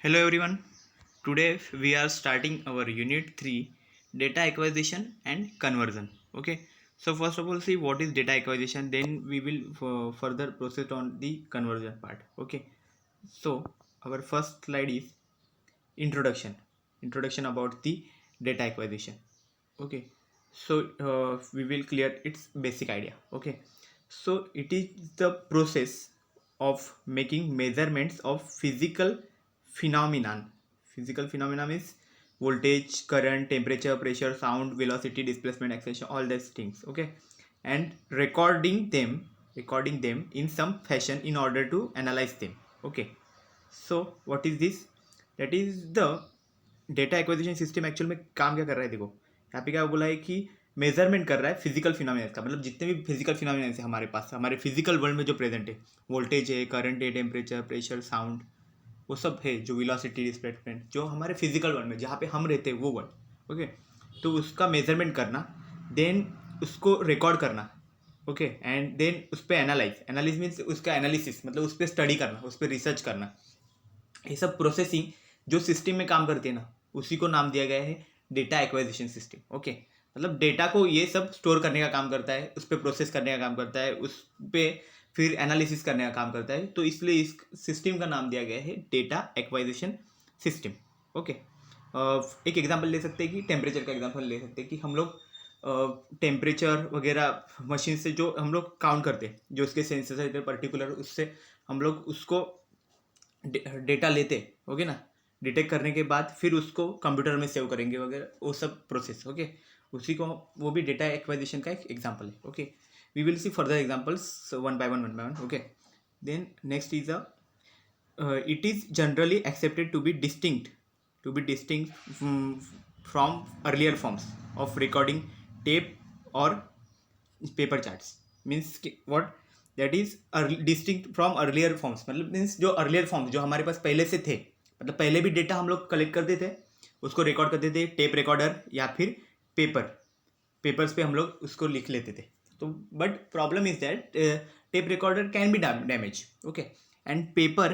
Hello everyone. Today we are starting our unit 3 data acquisition and conversion. Okay. So first of all see what is data acquisition, then we will further proceed on the conversion part. Okay. So our first slide is introduction. Introduction about the data acquisition. Okay. So we will clear its basic idea. Okay. So it is the process of making measurements of phenomenon. Physical phenomena means voltage, current, temperature, pressure, sound, velocity, displacement, acceleration, all these things. Okay. And recording them in some fashion in order to analyze them. Okay. So what is this? That is the data acquisition system actual में काम क्या कर रहा है। देखो यहाँ पे क्या बोला है कि मेजरमेंट कर रहा है फिजिकल फिनोमिना का, मतलब जितने भी फिजिकल फिनोमिना है हमारे पास हमारे फिजिकल वर्ल्ड में जो प्रेजेंट है, वोल्टेज है, करंट है, टेम्परेचर, प्रेशर, साउंड, वो सब है, जो वेलोसिटी, डिस्प्लेसमेंट, जो हमारे फिजिकल वर्ल्ड में जहाँ पे हम रहते हैं वो वर्ल्ड। ओके। तो उसका मेजरमेंट करना, देन उसको रिकॉर्ड करना। ओके। एंड देन उस पर एनालाइज मीन्स उसका एनालिसिस, मतलब उस पर स्टडी करना, उस पर रिसर्च करना। ये सब प्रोसेसिंग जो सिस्टम में काम करती है ना, उसी को नाम दिया गया है डेटा एक्वाजिशन सिस्टम। ओके। मतलब डेटा को ये सब स्टोर करने का काम करता है, उस पर प्रोसेस करने का काम करता है, उस पर फिर एनालिसिस करने का काम करता है। तो इसलिए इस सिस्टम का नाम दिया गया है डेटा एक्वाजिशन सिस्टम। ओके। एक एग्जांपल ले सकते हैं कि टेम्परेचर का एग्जांपल ले सकते हैं कि हम लोग टेम्परेचर वगैरह मशीन से जो हम लोग काउंट करते हैं, जो उसके सेंसर है पर्टिकुलर, उससे हम लोग उसको डेटा लेते। ओके ना। डिटेक्ट करने के बाद फिर उसको कंप्यूटर में सेव करेंगे वगैरह, वो सब प्रोसेस। ओके। उसी को वो भी डेटा एक्वाजिशन का एक एग्जांपल है। Okay. We will see further examples one by one. Okay. Then next is it is generally accepted to be distinct from earlier forms of recording, tape or paper charts. Means what? That is distinct from earlier forms, मतलब means जो earlier forms जो हमारे पास पहले से थे, मतलब पहले भी डेटा हम लोग कलेक्ट करते थे, उसको रिकॉर्ड करते थे टेप रिकॉर्डर या फिर पेपर्स पे हम लोग उसको लिख लेते थे। तो but problem is that tape recorder can be damage. Okay. And paper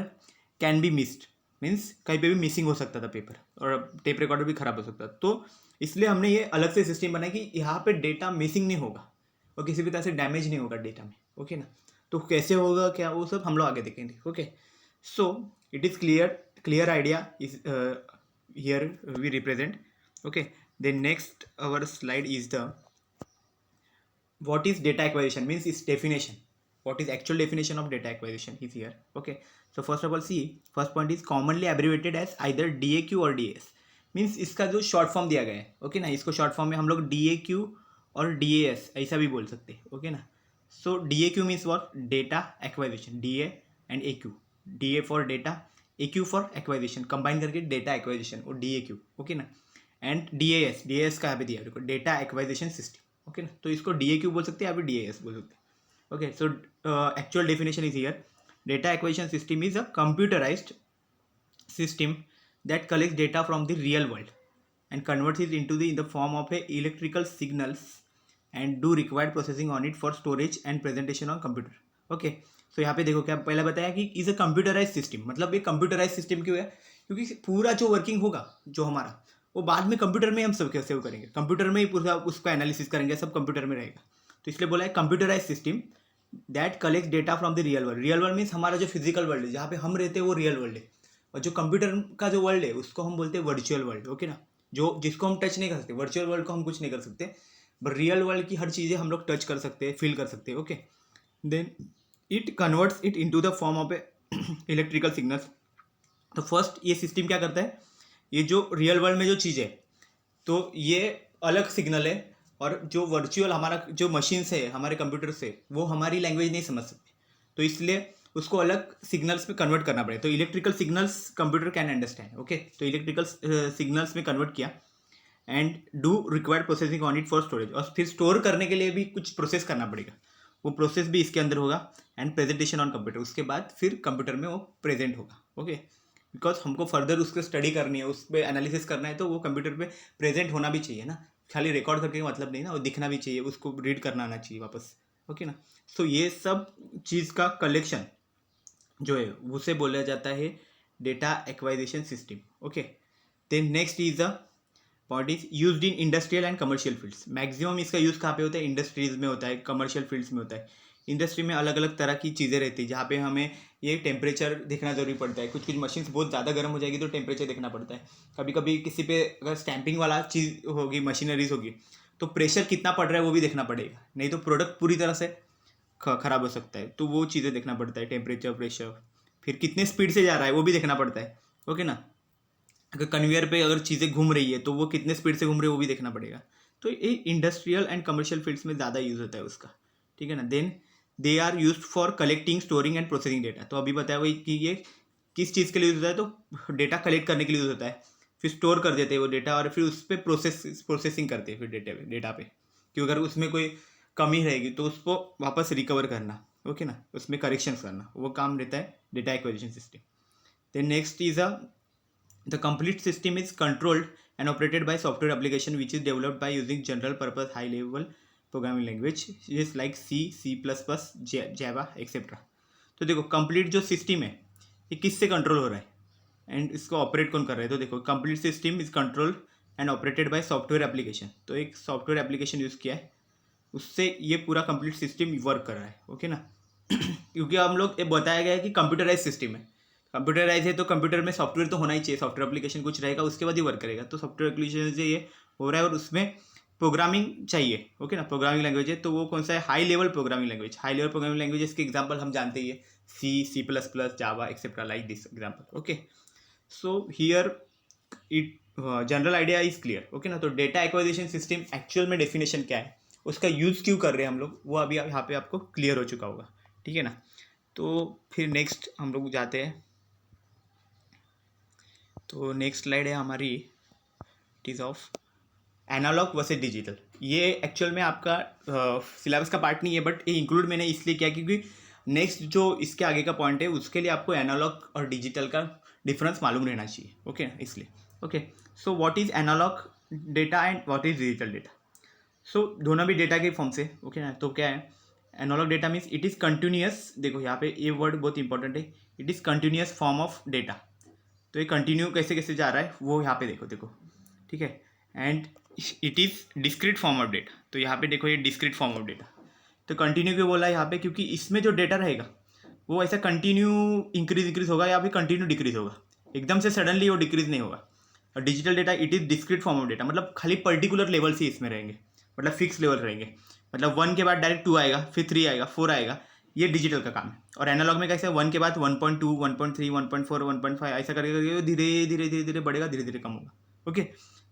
can be missed, means कहीं पे भी मिसिंग हो सकता था पेपर, और टेप रिकॉर्डर भी खराब हो सकता था। तो इसलिए हमने ये अलग से सिस्टम बनाया कि यहाँ पे डेटा मिसिंग नहीं होगा और किसी भी तरह से डैमेज नहीं होगा डेटा में। ओके ना। तो कैसे होगा क्या, वो सब हम लोग आगे देखेंगे। Okay. So it is clear idea is here we represent. Okay. then next our slide is the what is data acquisition, means its definition. What is actual definition of data acquisition is here. Okay. So first of all see, first point is commonly abbreviated as either DAQ or DAS, means इसका जो short form दिया गया है। Okay ना। इसको short form में हम लोग DAQ और DAS ऐसा भी बोल सकते हैं। ओके ना। सो DAQ means what? Data acquisition, DA and AQ, DA for data, AQ for acquisition, combine करके डेटा एक्वाजिशन और DAQ। ओके ना। एंड DAS का यहाँ पे दिया देखो, डेटा एक्वाजिशन सिस्टम। ओके ना। तो इसको DAQ बोल सकते हैं या फिर DAS बोल सकते हैं। Okay. So actual definition is here, data acquisition system is a computerised system that collects data from the real world and converts it into the in the form of a electrical signals and do required processing on it for storage and presentation on computer. Okay. So यहाँ पे देखो क्या पहले बताया कि is a computerise system, मतलब ये computerise system क्यों है? क्योंकि पूरा जो वर्किंग होगा जो हमारा, वो बाद में कंप्यूटर में हम सब क्या सेव करेंगे, कंप्यूटर में ही पूरा उसका एनालिसिस करेंगे, सब कंप्यूटर में रहेगा। तो इसलिए बोला है computerize system that collect data from the real world. Real world means हमारा जो फिजिकल वर्ल्ड है, जहाँ पे हम रहते हैं वो रियल वर्ल्ड है, और जो कंप्यूटर का जो वर्ल्ड है उसको हम बोलते हैं वर्चुअल वर्ल्ड। ओके ना। जो जिसको हम टच नहीं कर सकते, वर्चुअल वर्ल्ड को हम कुछ नहीं कर सकते, बट रियल वर्ल्ड की हर चीज़ें हम लोग टच कर सकते हैं, फील कर सकते हैं। Okay. Then it converts it into the form of a electrical signals. तो फर्स्ट ये सिस्टम क्या करता है, ये जो रियल वर्ल्ड में जो चीज़ है तो ये अलग सिग्नल है, और जो वर्चुअल हमारा जो मशीन से हमारे कंप्यूटर से, वो हमारी लैंग्वेज नहीं समझ सकते, तो इसलिए उसको अलग सिग्नल्स में कन्वर्ट करना पड़ेगा। तो electrical signals computer can understand. Okay. तो इलेक्ट्रिकल सिग्नल्स में कन्वर्ट किया and do required processing on it for storage, और फिर स्टोर करने के लिए भी कुछ प्रोसेस करना पड़ेगा, वो प्रोसेस भी इसके अंदर होगा। एंड प्रेजेंटेशन ऑन कंप्यूटर, उसके बाद फिर कंप्यूटर में वो प्रेजेंट होगा। ओके। बिकॉज हमको फर्दर उसको स्टडी करनी है, उस पर एनालिसिस करना है, तो वो कंप्यूटर पे प्रेजेंट होना भी चाहिए ना, खाली रिकॉर्ड करके मतलब नहीं ना, वो दिखना भी चाहिए, उसको रीड करना आना चाहिए वापस। ओके ना। सो ये सब चीज़ का कलेक्शन जो है उसे बोला जाता है data acquisition system. Okay, then next is the point is use in industrial and commercial fields. Maximum इसका यूज़ कहाँ पे होता है? इंडस्ट्रीज में होता है, कमर्शियल फील्ड्स में होता है. इंडस्ट्री में अलग अलग तरह की चीज़ें रहती है जहाँ पे हमें ये टेम्परेचर देखना जरूरी पड़ता है. कुछ कुछ मशीन्स बहुत ज़्यादा गर्म हो जाएगी तो टेम्परेचर देखना पड़ता है. कभी कभी किसी पे अगर स्टैंपिंग वाला चीज़ होगी, मशीनरीज होगी, तो प्रेशर कितना पड़ रहा है वो भी देखना पड़ेगा, नहीं तो प्रोडक्ट पूरी तरह से ख़राब हो सकता है. तो वो चीज़ें देखना पड़ता है, टेम्परेचर, प्रेशर, फिर कितने स्पीड से जा रहा है वो भी देखना पड़ता है. ओके ना. अगर कन्वेयर पे अगर चीज़ें घूम रही है तो वो कितने स्पीड से घूम रही है वो भी देखना पड़ेगा. तो ये इंडस्ट्रियल एंड कमर्शियल फील्ड्स में ज़्यादा यूज़ होता है उसका. ठीक है ना. Then they are use for collecting, storing and processing data. तो अभी बताया वही कि ये किस चीज़ के लिए यूज़ होता है? तो डेटा कलेक्ट करने के लिए यूज़ होता है, फिर स्टोर कर देते हैं वो डेटा और फिर उस पर प्रोसेसिंग करते हैं फिर डेटा पे कि अगर उसमें कोई कमी रहेगी तो उसको वापस रिकवर करना. ओके ना. उसमें करेक्शंस करना, वो काम रहता है data acquisition system. Then next is the complete system is controlled and operated by software application which is developed by using general purpose high level programming language just like C, C++, Java etc. तो देखो complete जो system है ये किससे control हो रहा है and इसको ऑपरेट कौन कर रहा है? तो देखो complete system is controlled and operated by software application. तो एक सॉफ्टवेयर एप्लीकेशन यूज़ किया है, उससे ये पूरा कंप्लीट सिस्टम वर्क कर रहा है. ओके ना. क्योंकि हम लोग ये बताया गया है कि कंप्यूटराइज सिस्टम है. कंप्यूटराइज है तो कंप्यूटर में सॉफ्टवेयर तो होना ही चाहिए, सॉफ्टवेयर एप्लीकेशन कुछ रहेगा उसके बाद ही वर्क करेगा. तो सॉफ्टवेयर एप्लीकेशन से ये हो रहा है और उसमें प्रोग्रामिंग चाहिए. ओके ना. प्रोग्रामिंग लैंग्वेज है तो वो कौन सा है? High level programming language. High level programming language इसके एग्जाम्पल हम जानते ही है, C++, Java etcetera like this example. Okay. So here it general idea is clear. Okay ना. तो डेटा एक्विजिशन सिस्टम एक्चुअल में डेफिनेशन क्या है, उसका यूज़ क्यों कर रहे हैं हम लोग, वो अभी यहाँ पे आपको क्लियर हो चुका होगा. ठीक है ना. तो फिर नेक्स्ट हम लोग जाते हैं. तो नेक्स्ट स्लाइड है हमारी, it is of analog versus digital. ये एक्चुअल में आपका सिलेबस का पार्ट नहीं है बट ये इंक्लूड मैंने इसलिए किया क्योंकि नेक्स्ट जो इसके आगे का पॉइंट है उसके लिए आपको एनालॉग और डिजिटल का डिफरेंस मालूम रहना चाहिए. ओके इसलिए. Okay. So what is analog data and what is digital data? So दोनों भी डेटा के फॉर्म से. ओके ना. तो क्या है analog data means it is continuous. देखो यहाँ पे ये वर्ड बहुत इंपॉर्टेंट है, it is continuous form of data. तो ये कंटिन्यू कैसे कैसे जा रहा है वो यहाँ पे देखो. ठीक है. And it is discrete form of data. तो यहाँ पे देखो ये डिस्क्रीट फॉर्म ऑफ डेटा. तो कंटिन्यू क्यों बोला है यहाँ पे? क्योंकि इसमें जो डेटा रहेगा वो ऐसा कंटिन्यू इंक्रीज होगा या फिर कंटिन्यू डिक्रीज होगा, एकदम से सडनली वो डिक्रीज नहीं होगा. और digital data it is discrete form of data, मतलब खाली पर्टिकुलर लेवल से इसमें रहेंगे, मतलब फिक्स लेवल रहेंगे. मतलब 1 के बाद डायरेक्ट 2 आएगा, फिर 3 आएगा, 4 आएगा. ये डिजिटल का काम है. और एनालॉग में कैसे 1 के बाद 1.2, 1.3, 1.4, 1.5 ऐसा करके करके धीरे धीरे धीरे धीरे बढ़ेगा, धीरे धीरे कम होगा. Okay.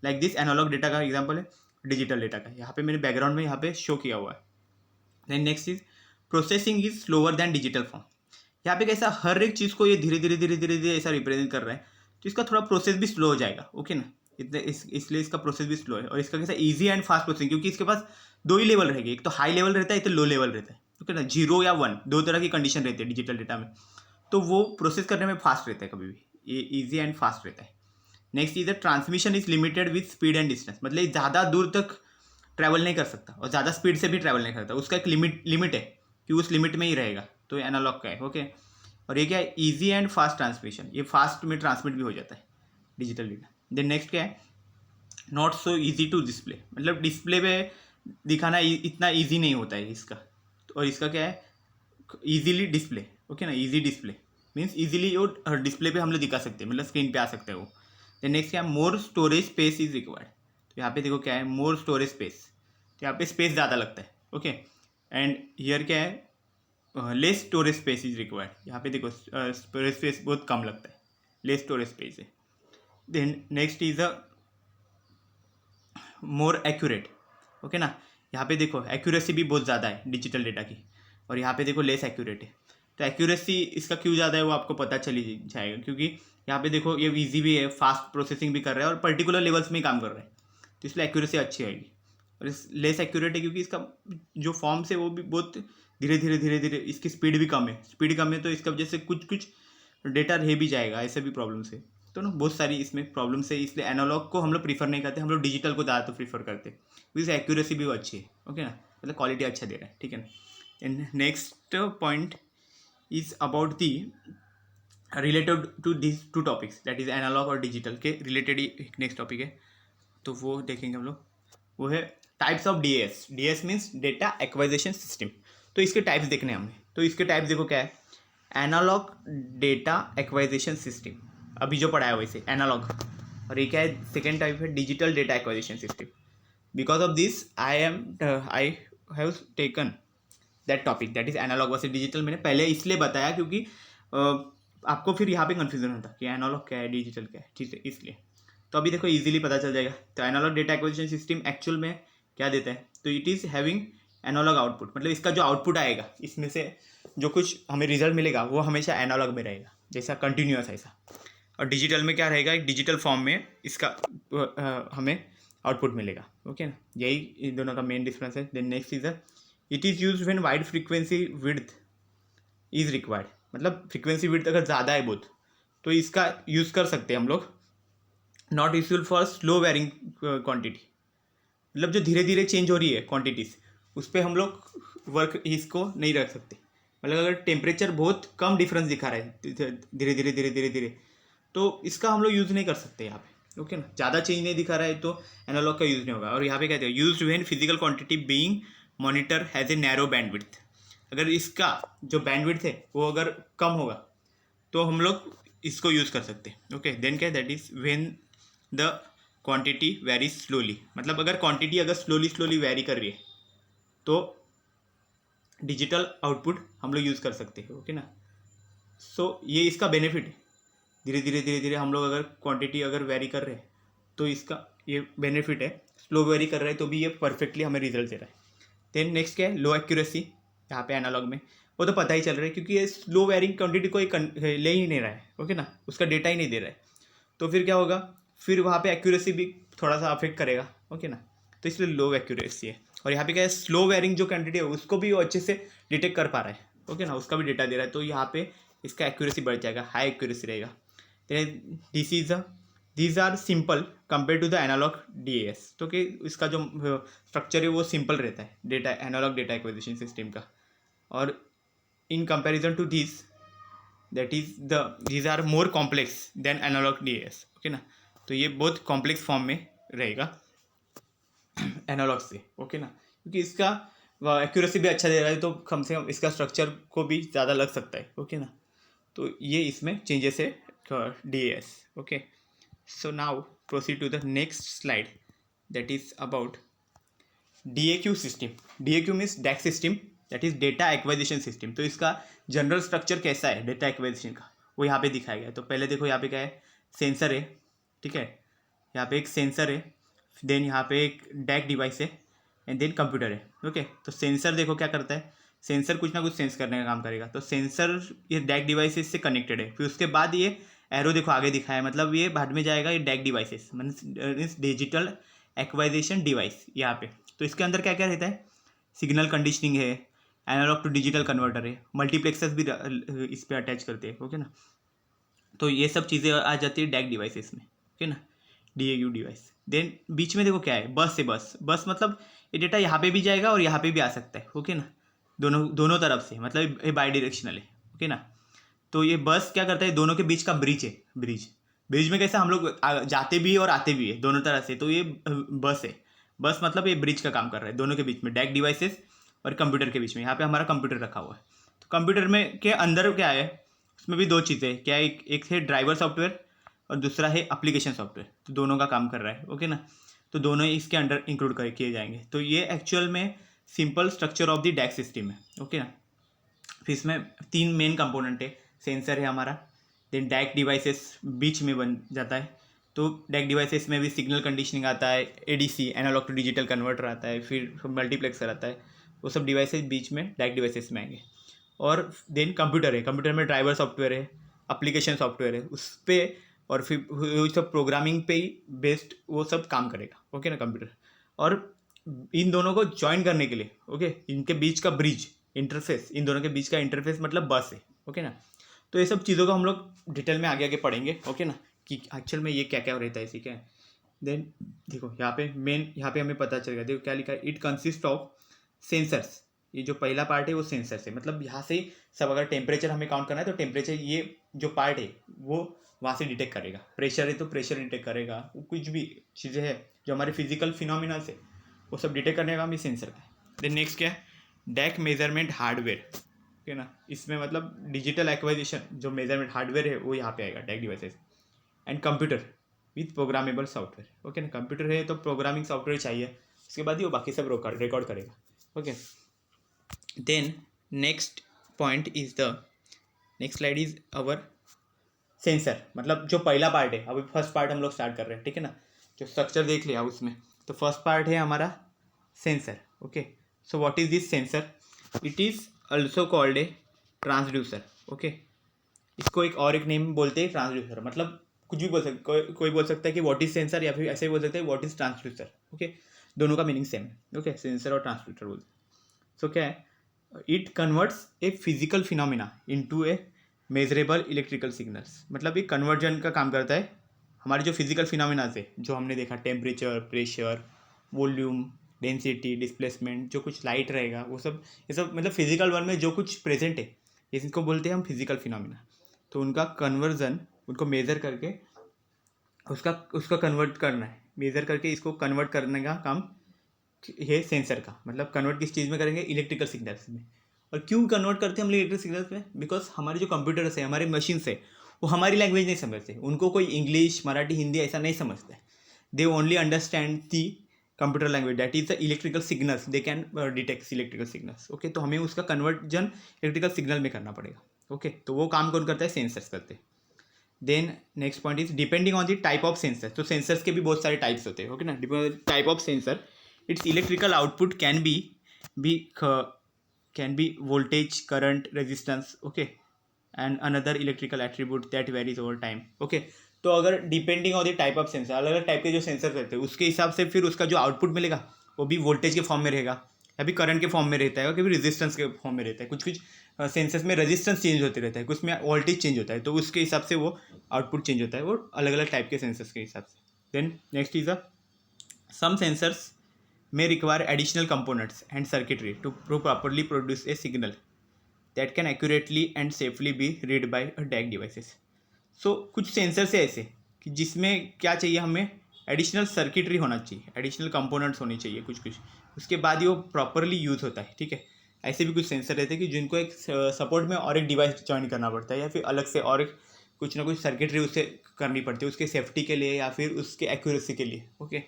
Like this analog data का एग्जांपल है डिजिटल डेटा का. यहाँ पे मेरे बैकग्राउंड में यहाँ पे शो किया हुआ है. Then next is processing is slower than digital form. यहाँ पे कैसा हर एक चीज़ को ये धीरे धीरे धीरे धीरे धीरे ऐसा रिप्रेजेंट कर रहा है तो इसका थोड़ा प्रोसेस भी स्लो हो जाएगा. ओके ना. इसलिए इसका प्रोसेस भी स्लो है. और इसका कैसा ईजी एंड फास्ट प्रोसेसिंग, क्योंकि इसके पास 2 ही लेवल रहेगी, एक तो हाई लेवल रहता है, एक तो लो लेवल रहता है. ओके ना. 0 या 1 2 तरह की कंडीशन रहती है डिजिटल डेटा में. तो वो प्रोसेस करने में फास्ट रहता है, कभी भी ये ईजी एंड फास्ट रहता है. Next is the transmission is limited with speed and distance. मतलब ज़्यादा दूर तक ट्रैवल नहीं कर सकता और ज़्यादा स्पीड से भी ट्रैवल नहीं करता. उसका एक लिमिट है कि उस लिमिट में ही रहेगा. तो एनालॉग का है. ओके. और ये क्या है? Easy and fast transmission. ये फास्ट में ट्रांसमिट भी हो जाता है डिजिटल डेटा. देन नेक्स्ट क्या है? Not so easy to display. मतलब डिस्प्ले पे दिखाना इतना ईजी नहीं होता है इसका. और इसका क्या है? Easily display. ओके ना. ईजी डिस्प्ले मीन्स ईजिली वो डिस्प्ले पे हम लोग दिखा सकते हैं, मतलब स्क्रीन पे आ सकते हैं वो. देन नेक्स्ट क्या है? मोर स्टोरेज स्पेस इज रिक्वायर्ड. तो यहाँ पे देखो क्या है? मोर स्टोरेज स्पेस. तो यहाँ पे स्पेस ज़्यादा लगता है. ओके. एंड हियर क्या है? Less storage space is required. यहाँ पे देखो स्टोरेज स्पेस बहुत कम लगता है, लेस स्टोरेज स्पेस है. Then next is a more accurate. Okay ना. यहाँ पे देखो एक्यूरेसी भी बहुत ज़्यादा है डिजिटल डेटा की, और यहाँ पे देखो लेस एक्यूरेट है. तो एक्यूरेसी इसका क्यों ज़्यादा है वो आपको पता चली जाएगा, क्योंकि यहाँ पे देखो ये ईजी भी है, फास्ट प्रोसेसिंग भी कर रहा है और पर्टिकुलर लेवल्स में ही काम कर रहा है. तो इसलिए एक्यूरेसी अच्छी आएगी. और इस लेस एक्यूरेट है क्योंकि इसका जो फॉर्म्स है वो भी बहुत धीरे धीरे धीरे धीरे, इसकी स्पीड भी कम है. स्पीड कम है तो इसका वजह से कुछ कुछ डेटा रह भी जाएगा, ऐसे भी प्रॉब्लम्स है. तो ना बहुत सारी इसमें प्रॉब्लम्स है. इसलिए एनालॉग को हम लोग प्रीफर नहीं करते, हम लोग डिजिटल को ज़्यादा तो प्रीफर करते हैं बिकॉज एक्यूरेसी भी वो अच्छी है. ओके ना. मतलब क्वालिटी अच्छा दे रहा है. ठीक है ना. And next point is about the related to this two topics, that is analog और डिजिटल के रिलेटेड ही नेक्स्ट टॉपिक है, तो वो देखेंगे हम लोग। वो है types of DS. DS means data acquisition system. तो इसके टाइप्स देखने हैं हमने। तो इसके टाइप्स देखो क्या है, एनालॉग डेटा एक्वाइजेशन सिस्टम, अभी जो पढ़ा है वैसे एनालॉग। और ये क्या है, सेकेंड टाइप है digital data acquisition system. Because of this I have taken that topic, that is analog versus digital. मैंने पहले इसलिए बताया क्योंकि आपको फिर यहाँ पे कन्फ्यूजन होता कि एनालॉग क्या है डिजिटल क्या है, ठीक है, इसलिए। तो अभी देखो इजीली पता चल जाएगा। तो analog data acquisition system actual में क्या देता है, तो it is having analog output, मतलब इसका जो आउटपुट आएगा इसमें से जो कुछ हमें रिजल्ट मिलेगा वो हमेशा एनालॉग में रहेगा, जैसा कंटिन्यूअस ऐसा। और डिजिटल में क्या रहेगा, एक डिजिटल फॉर्म में इसका हमें आउटपुट मिलेगा। ओके ना, यही इन दोनों का मेन डिफरेंस है। Then next is it is use when wide frequency width is required, मतलब फ्रीक्वेंसी विड्थ अगर ज़्यादा है बहुत तो इसका यूज़ कर सकते हैं हम लोग। Not useful for slow varying quantity, मतलब जो धीरे धीरे चेंज हो रही है क्वांटिटीज़, उस पर हम लोग वर्क इसको नहीं रख सकते। मतलब अगर टेम्परेचर बहुत कम डिफरेंस दिखा रहा है धीरे धीरे धीरे धीरे धीरे, तो इसका हम लोग यूज़ नहीं कर सकते यहाँ पे। ओके ना, ज़्यादा चेंज नहीं दिखा रहा है तो एनालॉग का यूज़ नहीं होगा। और यहाँ पे कहते हैं use when physical quantity being monitor has a narrow bandwidth, अगर इसका जो बैंडविड्थ है वो अगर कम होगा तो हम लोग इसको यूज़ कर सकते हैं। ओके, देन क्या, that is when the quantity very slowly, मतलब अगर क्वांटिटी अगर स्लोली वेरी कर रही है तो डिजिटल आउटपुट हम लोग यूज़ कर सकते हैं। ओके ना, सो ये इसका बेनिफिट है। धीरे धीरे हम लोग अगर क्वांटिटी अगर वेरी कर रहे हैं तो इसका ये बेनिफिट है। स्लो वेरी कर रहे हैं तो भी ये परफेक्टली हमें रिजल्ट दे रहा है। देन नेक्स्ट क्या है, लो एक्यूरेसी। यहाँ पे एनालॉग में वो तो पता ही चल रहा है क्योंकि ये स्लो वेरिंग क्वांटिटी को ले ही नहीं रहा है। ओके ना, उसका डेटा ही नहीं दे रहा है, तो फिर क्या होगा, फिर वहाँ पे एक्यूरेसी भी थोड़ा सा अफेक्ट करेगा। ओके ना, तो इसलिए लो एक्यूरेसी है। और यहाँ पे क्या है, स्लो वेरिंग जो क्वांटिटी है उसको भी वो अच्छे से डिटेक्ट कर पा रहा है। ओके ना, उसका भी डेटा दे रहा है, तो यहाँ पे इसका एक्यूरेसी बढ़ जाएगा, हाई एक्यूरेसी रहेगा। These are simple compare to the analog DS, तो कि इसका जो स्ट्रक्चर है वो सिंपल रहता है data analog data acquisition system का। और in comparison to this, that is these are more complex then analog DS. Okay ना, तो ये बहुत कॉम्प्लेक्स फॉर्म में रहेगा एनालॉग से। ओके ना, क्योंकि इसका एक्यूरेसी भी अच्छा दे रहा है तो कम से कम इसका स्ट्रक्चर को भी ज़्यादा लग सकता है। ओके ना, तो ये इसमें चेंजेस है DAS. Okay, so now proceed to the next slide, that is about DAQ system. DAQ means DAC system, that is data acquisition system. तो इसका जनरल स्ट्रक्चर कैसा है डेटा एक्विजिशन का वो यहाँ पे दिखाया गया है। तो पहले देखो यहाँ पे क्या है, सेंसर है, ठीक है, यहाँ पे एक सेंसर है, देन यहाँ पे एक डैक डिवाइस है, एंड देन कंप्यूटर है। ओके, तो सेंसर देखो क्या करता है, सेंसर कुछ ना कुछ सेंस करने का काम करेगा। तो सेंसर ये डैक डिवाइसेस से कनेक्टेड है। फिर उसके बाद ये एरो देखो आगे दिखाया है, मतलब ये बाद में जाएगा ये DAQ devices means digital acquisition device यहाँ पे। तो इसके अंदर क्या क्या रहता है, सिग्नल कंडीशनिंग है, एनालॉग टू डिजिटल कन्वर्टर है, मल्टीप्लेक्सर्स भी इस पर अटैच करते हैं। ओके ना, तो ये सब चीज़ें आ जाती है डैक डिवाइसेस में। ओके ना, DAQ डिवाइस। देन बीच में देखो क्या है, बस है। बस मतलब ये डेटा यहाँ पे भी जाएगा और यहाँ पे भी आ सकता है। ओके ना, दोनों तरफ से, मतलब ये बाई डायरेक्शनल है। ओके ना, तो ये बस क्या करता है, दोनों के बीच का ब्रिज है। ब्रिज में कैसे हम लोग जाते भी है और आते भी है दोनों तरह से, तो ये बस है। बस मतलब ये ब्रिज का काम कर रहा है दोनों के बीच में, डैक डिवाइसेस और कंप्यूटर के बीच में। यहाँ पे हमारा कंप्यूटर रखा हुआ है। तो कंप्यूटर में के अंदर क्या है, उसमें भी दो चीज़ें क्या है, एक है ड्राइवर सॉफ्टवेयर और दूसरा है एप्लीकेशन सॉफ्टवेयर। तो दोनों का काम कर रहा है। ओके ना, तो दोनों ही इसके अंडर इंक्लूड कर किए जाएंगे। तो ये एक्चुअल में simple structure of the DAQ system है। ओके ना, फिर इसमें 3 मेन कंपोनेंट है, सेंसर है हमारा, देन डैक डिवाइसेस बीच में बन जाता है। तो डैक डिवाइसेस में भी सिग्नल कंडीशनिंग आता है, ADC analog to digital converter आता है, फिर मल्टीप्लेक्सर आता है। वो सब डिवाइसेस बीच में डैक डिवाइसेस में आएंगे। और देन कंप्यूटर है, कंप्यूटर में ड्राइवर सॉफ्टवेयर है, एप्लीकेशन सॉफ्टवेयर है उस पर, और फिर वो सब प्रोग्रामिंग पे ही बेस्ड वो सब काम करेगा। ओके ना, कंप्यूटर। और इन दोनों को ज्वाइन करने के लिए, ओके, इनके बीच का ब्रिज इंटरफेस, इन दोनों के बीच का इंटरफेस मतलब बस है। ओके ना, तो ये सब चीज़ों को हम लोग डिटेल में आगे पढ़ेंगे। ओके ना, कि एक्चुअल में ये क्या क्या रहता है, ठीक है। देन देखो यहाँ पे मेन, यहाँ पे हमें पता चलेगा, देखो क्या लिखा है, इट कंसिस्ट ऑफ सेंसर्स ये जो पहला पार्ट है वो सेंसर से, मतलब यहाँ से सब अगर टेम्परेचर हमें काउंट करना है तो टेम्परेचर ये जो पार्ट है वो वहाँ से डिटेक्ट करेगा, प्रेशर है तो प्रेशर डिटेक्ट करेगा, कुछ भी चीज़ें हैं जो हमारे फिजिकल फिनोमिना से वो सब डिटेक्ट करने का काम ये सेंसर का है। देन नेक्स्ट क्या है, डैक मेजरमेंट हार्डवेयर, ओके ना, इसमें मतलब डिजिटल एक्वाइजिशन जो मेजरमेंट हार्डवेयर है वो यहाँ पे आएगा, DAQ devices and computer with programmable software, okay ना, कंप्यूटर है तो प्रोग्रामिंग सॉफ्टवेयर चाहिए, उसके बाद ही वो बाकी सब रिकॉर्ड करेगा, okay. Then next point is the next slide is our sensor, मतलब जो पहला पार्ट है, अभी फर्स्ट पार्ट हम लोग स्टार्ट कर रहे हैं, ठीक है ना, जो स्ट्रक्चर देख लिया उसमें, तो फर्स्ट पार्ट है हमारा sensor, okay. So what is this sensor, it is also called a transducer, okay. इसको एक नेम बोलते हैं ट्रांसड्यूसर, मतलब कुछ भी बोल सकते, कोई बोल सकता है कि व्हाट इज सेंसर, या फिर ऐसे ही बोल सकते हैं व्हाट इज ट्रांसड्यूसर, ओके, दोनों का मीनिंग सेम है, ओके, सेंसर और ट्रांसड्यूसर बोलते हैं। सो क्या है, it converts a physical phenomena into A measurable electrical signals, मतलब ये कन्वर्जन का काम करता है हमारे जो फिजिकल फिनोमिना से, जो हमने देखा temperature, pressure, volume, density, displacement, जो कुछ लाइट रहेगा वो सब, ये सब मतलब फिजिकल वर्ल्ड में जो कुछ प्रेजेंट है इसको बोलते हैं हम फिजिकल फिनोमिना। तो उनका कन्वर्जन, उनको मेज़र करके उसका कन्वर्ट करना है, मेज़र करके इसको कन्वर्ट करने का काम है सेंसर का, मतलब कन्वर्ट किस चीज़ में करेंगे, इलेक्ट्रिकल सिग्नल्स में। और क्यों कन्वर्ट करते हैं हम इलेक्ट्रिक सिग्नल्स में, बिकॉज हमारे जो कंप्यूटर्स है, हमारे मशीन्स है, वो हमारी लैंग्वेज नहीं समझते, उनको कोई इंग्लिश, मराठी, हिंदी ऐसा नहीं समझते, they only understand the computer language, that is the electrical signals, they can detect electrical signals, okay. तो हमें उसका कन्वर्जन इलेक्ट्रिकल सिग्नल में करना पड़ेगा, ओके। तो वो काम कौन करता है, सेंसर्स करते हैं। Then next point is depending on the type of sensor, तो सेंसर्स के भी बहुत सारे टाइप्स होते हैं, ओके ना, depending type of sensor, its electrical output can be voltage, current, resistance, okay, and another electrical attribute that varies over time, okay। तो अगर depending on the type of sensor, अलग अलग टाइप के जो sensor रहते हैं उसके हिसाब से फिर उसका जो आउटपुट मिलेगा वो भी वोल्टेज के फॉर्म में रहेगा, या फिर करंट के फॉर्म में रहता है, या फिर रेजिस्टेंस के फॉर्म में रहता है, कुछ सेंसर्स में रेजिस्टेंस चेंज होते रहता है, कुछ में वोल्टेज चेंज होता है, तो उसके हिसाब से वो आउटपुट चेंज होता है, वो अलग अलग टाइप के सेंसर्स के हिसाब से। Then next is some sensors may require additional components and circuitry to properly produce a signal that can accurately and safely be read by a DAC devices. So कुछ सेंसर्स है ऐसे कि जिसमें क्या चाहिए, हमें एडिशनल सर्किटरी होना चाहिए, एडिशनल कंपोनेंट्स होनी चाहिए कुछ, उसके बाद ही वो प्रॉपरली यूज़ होता है, ठीक है। ऐसे भी कुछ सेंसर रहते हैं कि जिनको एक सपोर्ट में और एक डिवाइस ज्वाइन करना पड़ता है, या फिर अलग से और एक कुछ ना कुछ सर्किटरी उससे करनी पड़ती है, उसके सेफ्टी के लिए या फिर उसके एक्यूरेसी के लिए, ओके।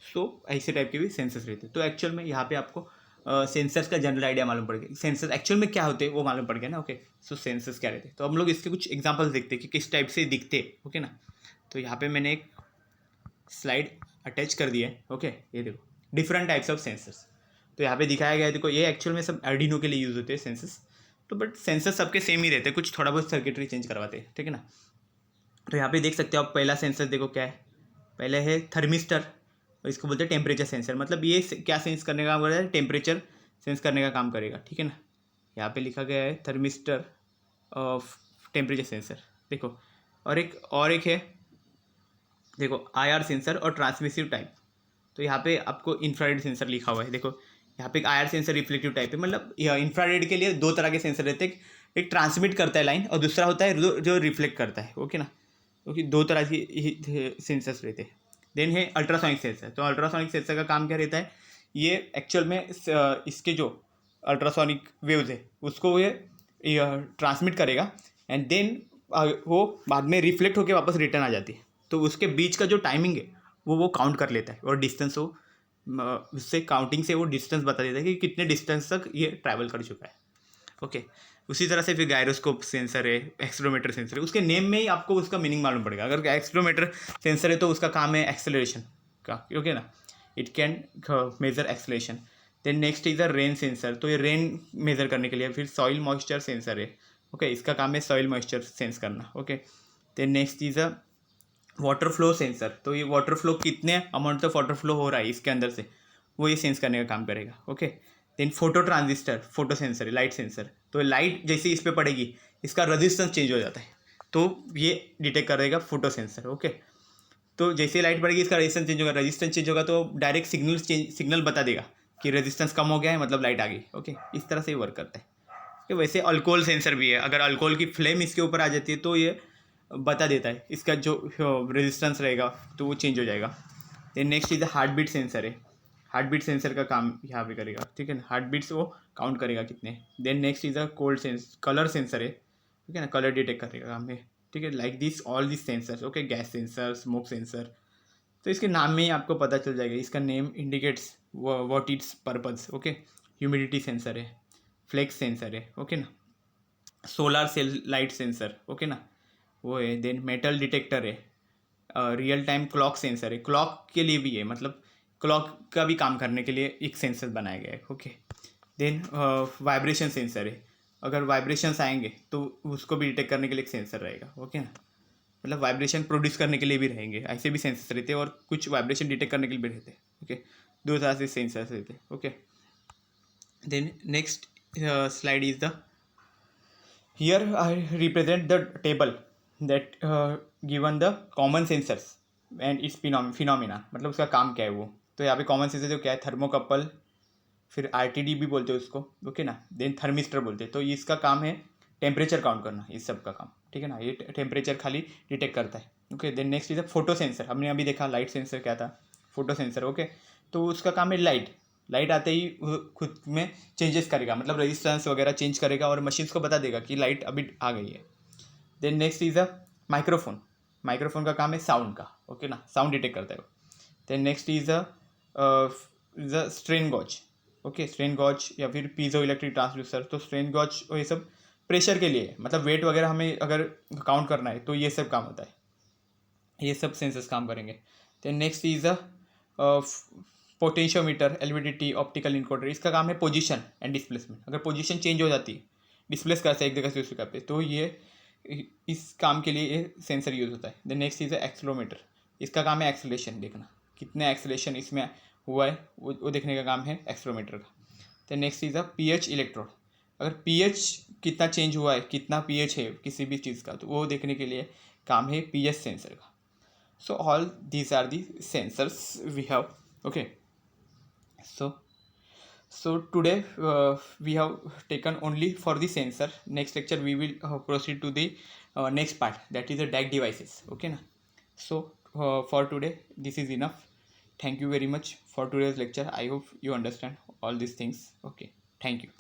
सो ऐसे टाइप के भी सेंसर्स रहते हैं। तो एक्चुअल में यहाँ पे आपको सेंसर्स का जनरल आइडिया मालूम पड़ गया, सेंसर्स एक्चुअल में क्या होते हैं वो मालूम पड़ गया ना, ओके। सो सेंसर्स क्या रहते हैं, तो हम लोग इसके कुछ एग्जांपल्स देखते हैं कि किस टाइप से दिखते हैं, ओके ना। तो यहाँ पे मैंने एक स्लाइड अटैच कर दिया है, ओके, ये देखो डिफरेंट टाइप्स ऑफ सेंसर्स। तो यहाँ पे दिखाया गया है, देखो ये एक्चुअल में सब आर्डिनो के लिए यूज़ होते हैं सेंसर्स, तो बट सेंसर सबके सेम ही रहते हैं, कुछ थोड़ा बहुत सर्किटरी चेंज करवाते हैं, ठीक है ना। तो यहाँ पे देख सकते हो आप, पहला सेंसर देखो क्या है, पहले है थर्मिस्टर, और इसको बोलते हैं टेम्परेचर सेंसर, मतलब ये क्या सेंस करने का काम करेगा, टेम्परेचर सेंस करने का काम करेगा, ठीक है ना। यहाँ पे लिखा गया है थर्मिस्टर ऑफ टेम्परेचर सेंसर, देखो। और एक है देखो IR सेंसर और ट्रांसमिसिव टाइप, तो यहाँ पे आपको इंफ्रारेड सेंसर लिखा हुआ है, देखो यहाँ पे एक IR सेंसर रिफ्लेक्टिव टाइप है, मतलब इंफ्रारेड के लिए दो तरह के सेंसर रहते हैं, एक ट्रांसमिट करता है लाइन और दूसरा होता है जो रिफ्लेक्ट करता है, ओके ना, क्योंकि दो तरह की सेंसर्स रहते हैं। देन है अल्ट्रासोनिक सेंसर, तो अल्ट्रासोनिक सेंसर का काम क्या रहता है, ये एक्चुअल में इसके जो अल्ट्रासोनिक वेव्स है उसको ये ट्रांसमिट करेगा, एंड देन वो बाद में रिफ्लेक्ट होकर वापस रिटर्न आ जाती है, तो उसके बीच का जो टाइमिंग है वो काउंट कर लेता है, और डिस्टेंस वो उससे काउंटिंग से वो डिस्टेंस बता देता है कि कितने डिस्टेंस तक ये ट्रैवल कर चुका है, ओके। उसी तरह से फिर गायरोस्कोप सेंसर है, एक्सलोमीटर सेंसर है, उसके नेम में ही आपको उसका मीनिंग मालूम पड़ेगा। अगर एक्सलोमीटर सेंसर है तो उसका काम है एक्सेलरेशन का, ओके ना, it can measure acceleration. Then next is a rain sensor, तो ये रेन मेजर करने के लिए। फिर सॉइल मॉइस्चर सेंसर है, ओके, इसका काम है सॉइल मॉइस्चर सेंस करना, okay. Then next is a water flow sensor, तो ये वाटर फ्लो कितने अमाउंट ऑफ वाटर फ्लो हो रहा है इसके अंदर से, वो ये सेंस करने का काम करेगा, okay. Then photo transistor, photo sensor है, लाइट सेंसर, तो लाइट जैसे इस पर पड़ेगी इसका रेजिस्टेंस चेंज हो जाता है, तो ये डिटेक्ट करेगा फोटो सेंसर, ओके। तो जैसे लाइट पड़ेगी इसका रेजिस्टेंस चेंज होगा, रेजिस्टेंस चेंज होगा तो डायरेक्ट सिग्नल बता देगा कि रेजिस्टेंस कम हो गया है मतलब लाइट आ गई। ओके, इस तरह से ही वर्क करता है। कि वैसे अल्कोहल सेंसर भी है, अगर अल्कोहल की फ्लेम इसके ऊपर आ जाती है तो ये बता देता है इसका जो रेजिस्टेंस रहेगा तो वो चेंज हो जाएगा। Then next is heartbeat sensor है। हार्ट बीट सेंसर का काम यहाँ पे करेगा, ठीक है ना, हार्ट बीट्स वो काउंट करेगा कितने। Then next is a cold colour sensor है, ठीक है ना, कलर डिटेक्ट करेगा काम है, ठीक है। Like this all this sensors, okay, gas sensor, smoke sensor. तो इसके नाम में ही आपको पता चल जाएगा, इसका name indicates what its purpose. Okay, humidity sensor है, फ्लेक्स सेंसर है, ओके ना, solar cell light sensor, okay ना, वो है। देन मेटल डिटेक्टर है, रियल टाइम क्लॉक सेंसर है, क्लॉक के लिए भी है, मतलब क्लॉक का भी काम करने के लिए एक सेंसर बनाया गया है। ओके, देन वाइब्रेशन सेंसर है, अगर वाइब्रेशंस आएंगे तो उसको भी डिटेक्ट करने के लिए एक सेंसर रहेगा। ओके ना, मतलब वाइब्रेशन प्रोड्यूस करने के लिए भी रहेंगे, ऐसे भी सेंसर्स रहते हैं, और कुछ वाइब्रेशन डिटेक्ट करने के लिए भी रहते हैं। ओके, दो तरह से सेंसर्स रहते हैं। Okay, then next slide is the, here I represent the table that given the common sensors and its phenomena, मतलब उसका काम क्या है वो। तो यहाँ पे कॉमन सेंसर जो क्या है, थर्मोकपल, फिर आरटीडी भी बोलते हैं उसको, ओके ना, देन थर्मिस्टर बोलते हैं। तो इसका काम है टेम्परेचर काउंट करना, इस सब का काम, ठीक है ना, ये टेम्परेचर खाली डिटेक्ट करता है। Okay, then next is a photo sensor, हमने अभी देखा लाइट सेंसर क्या था, फोटो सेंसर। ओके, तो उसका काम है लाइट, लाइट आते ही वो खुद में चेंजेस करेगा, मतलब रेजिस्टेंस वगैरह चेंज करेगा और मशीन्स को बता देगा कि लाइट अभी आ गई है। Then next is a microphone, microphone का काम है साउंड का, ओके ना, साउंड डिटेक्ट करता है वो। Then next is a strain gauge, okay, strain gauge या फिर पीजो इलेक्ट्रिक ट्रांसड्यूसर। तो स्ट्रेन गॉज ये सब प्रेशर के लिए है, मतलब वेट वगैरह हमें अगर काउंट करना है तो ये सब काम होता है, ये सब सेंसर्स काम करेंगे। Then next is a potentiometer, LVDT, optical encoder, इसका काम है पोजीशन एंड डिस्प्लेसमेंट, अगर पोजीशन चेंज हो जाती है, डिस्प्लेस करता है एक जगह से दूसरी जगह पे, तो ये इस काम के लिए ये सेंसर यूज़ होता है। Then next is a accelerometer, इसका काम है एक्सेलेरेशन देखना, कितने एक्सेलेरेशन इसमें हुआ है वो देखने का काम है एक्सेलेरोमीटर का। Then next is a pH electrode, अगर पीएच कितना चेंज हुआ है, कितना पीएच है किसी भी चीज़ का, तो वो देखने के लिए काम है पीएच सेंसर का। So all these are the sensors we have. Okay, so today we have taken only for the sensor. Next lecture we will proceed to the next part, that is the DAC devices. Okay na, so for today this is enough. Thank you very much for today's lecture. I hope you understand all these things. Okay, thank you.